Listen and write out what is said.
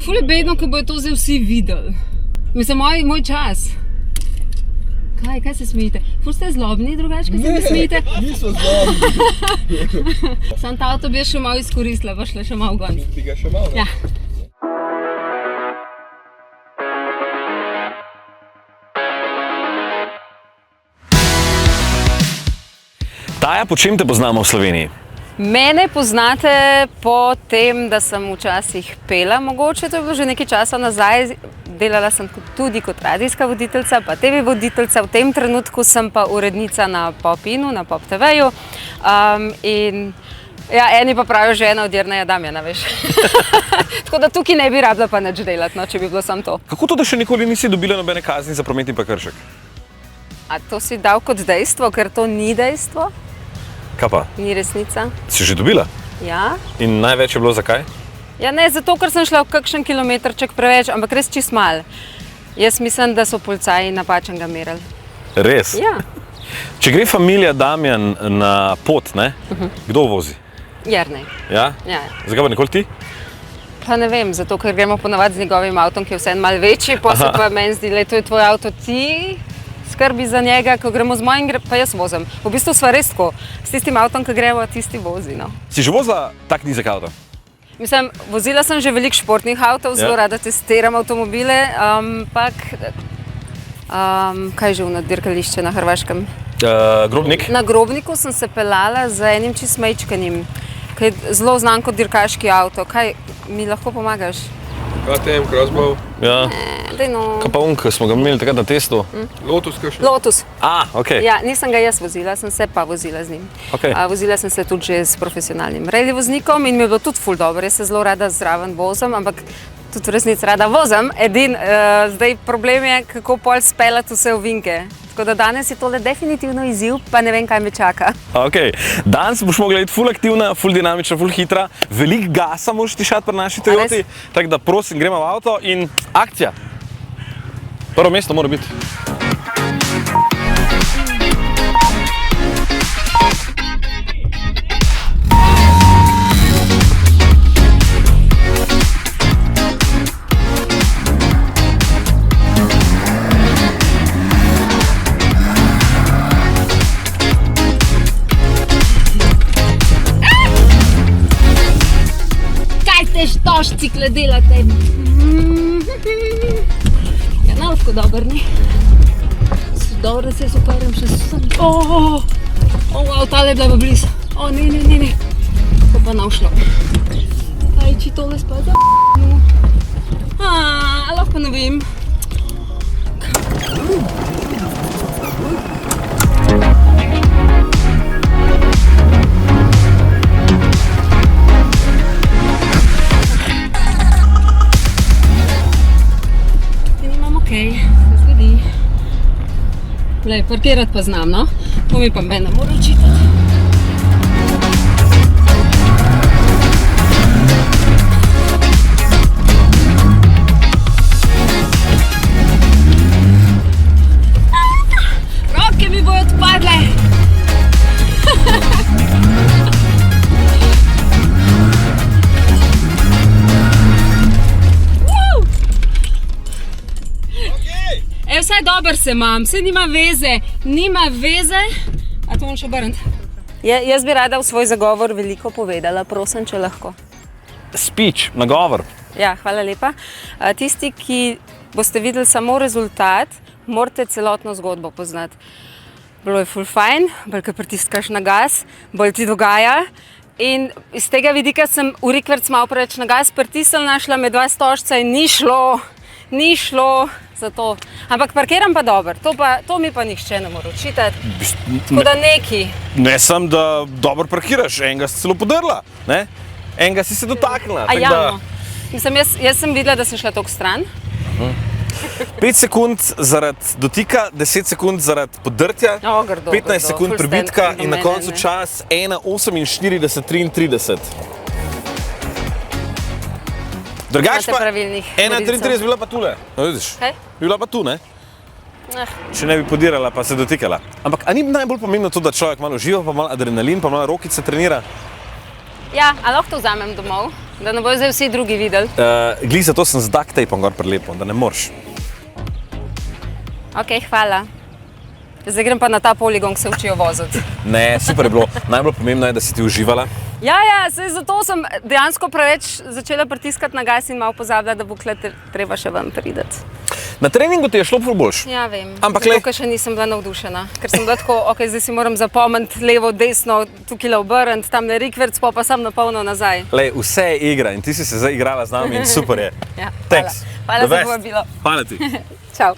Ful je bedno, ko bojo to zdaj vsi videli. Mislim, moj čas. Kaj se smijete? Ful ste zlobni drugače, ko se ne smijete? Nismo zlobni. Sam ta avto bi še malo izkoristila, pa šla še malo gon. Bi ga še malo? Ja. Taja, po čem te poznamo v Sloveniji? Mene poznate po tem, da sem včasih pela, mogoče, to je bilo že nekaj časa nazaj. Delala sem tudi kot radijska voditeljica, pa TV voditeljica. V tem trenutku sem pa urednica na Pop-inu, na Pop TV-ju. In ja, eni pa pravijo že ena od Jerneja Damjana, veš. Tako da tukaj ne bi rabila pa nič delati, no, če bi bilo samo to. Kako to, da še nikoli nisi dobila nobene kazni za prometni prekršek? A to si dal kot dejstvo, ker to ni dejstvo? Kaj pa? Ni resnica. Si že dobila? Ja. In največ je bilo zakaj? Ja, ne, zato, ker sem šla v kakšen kilometrček preveč, ampak res čist mal. Jaz mislim, da so policaji napačen ga merili. Res? Ja. Če gre familija Damjan na pot, ne? Kdo vozi? Jernej. Ja? Ja. Zakaj pa nikoli ti? Pa ne vem, zato, ker gremo ponavadi z njegovim avtom, ki je vseeno malo večji, pa se pa meni zdi, le to je tvoj avto, ti skrbi za njega, ko gremo z mojim, pa jaz vozim. V bistvu sva res tako, s tistim avtom, ko gremo, tisti vozi, no. Si že vozila tak nizek avto? Mislim, vozila sem že veliko športnih avtov, zelo rada testiram avtomobile, ampak kaj že na dirkališče na Hrvaškem? Grobnik? Na Grobniku sem se pelala z enim čistmejčkanim, ki je zelo znan kot dirkaški avto. Kaj mi lahko pomagaš? KTM, Crossbow. Ja. Daj no. Kaj pa ki smo ga imeli takrat na testu? Lotus kakšen? Lotus. Okej. Ja, nisem ga jaz vozila, sem se pa vozila z njim. Okej. Vozila sem se tudi že s profesionalnim rally voznikom in mi je bilo tudi ful dobro. Jaz se zelo rada zraven vozim, ampak tudi v resnici rada vozim. Zdaj problem je, kako pol speljati vse ovinke. Tako da danes je tole definitivno izziv, pa ne vem, kaj me čaka. Okej. Danes boš mogla iti ful aktivna, ful dinamična, ful hitra. Veliko gasa moraš tišati pri naši Toyoti. Tako da prosim, gremo v avto in akcija. Prvo mesto mora biti. Štošcikle delate. Ja, nalko dober, ne? Dobro, da se jaz uparjam še sem. Wow, tale je bila pa blizu. Ne. To pa nav šlo. Kaj, če tole spada? Lahko ne vem. Se zgodi. Glej, parkirati pa znam, no? To mi pa mene mora očitati. Roke mi bojo odpadle. Vsaj dober se imam, vse nima veze. A to moram še obrniti? Jaz bi rada v svoj zagovor veliko povedala, prosim, če lahko. Speech, nagovor. Ja, hvala lepa. Tisti, ki boste videli samo rezultat, morate celotno zgodbo poznati. Bilo je ful fajn, bolj ko pritiskaš na gas, bolj ti dogaja. In iz tega vidika sem urikverc malo preveč na gas pritisnila, našla me dva stožca in ni šlo. Zato. Ampak parkiram pa dobro, to mi pa nihče ne mora očitati. Tako da neki. Ne sem, da dobro parkiraš, enega si celo podrla, ne? Enega si se dotaknila. Ja, no. Mislim, jaz sem videla, da sem šla toliko stran. 5 sekund zaradi dotika, 10 sekund zaradi podrtja, 15 sekund pribitka in na koncu čas 1:48:33. Drugač pa 1:33 bila pa tule. No, vidiš? Kaj? Bila pa tu, ne? Če ne bi podirala, pa se dotikala. Ampak a ni najbolj pomembno to, da človek malo uživa, pa malo adrenalin, pa malo rokice trenira? Ja, a lahko to vzamem domov? Da ne bojo zdaj vsi drugi videli. Glih zato sem z duct tapom gor prilepil, da ne moreš. Ok, hvala. Zdaj grem pa na ta poligon, se učijo voziti. Ne, super je bilo. Najbolj pomembno je, da si ti uživala. Ja, saj zato sem dejansko preveč začela pritiskati na gas in malo pozabila, da bo treba še ven prideti. Na treningu ti je šlo ful boljš. Ja, vem. Ampak zato, glej- ker še nisem bila navdušena. Ker sem bila tako, ok, zdaj si moram zapomniti levo, desno, tukaj obrniti, tam ne rikverc, pa sam na polno nazaj. Lej, vse je igra in ti si se zdaj igrala z nami in super je. Ja, Thanks. hvala The za best. povabilo. Hvala ti. Čau.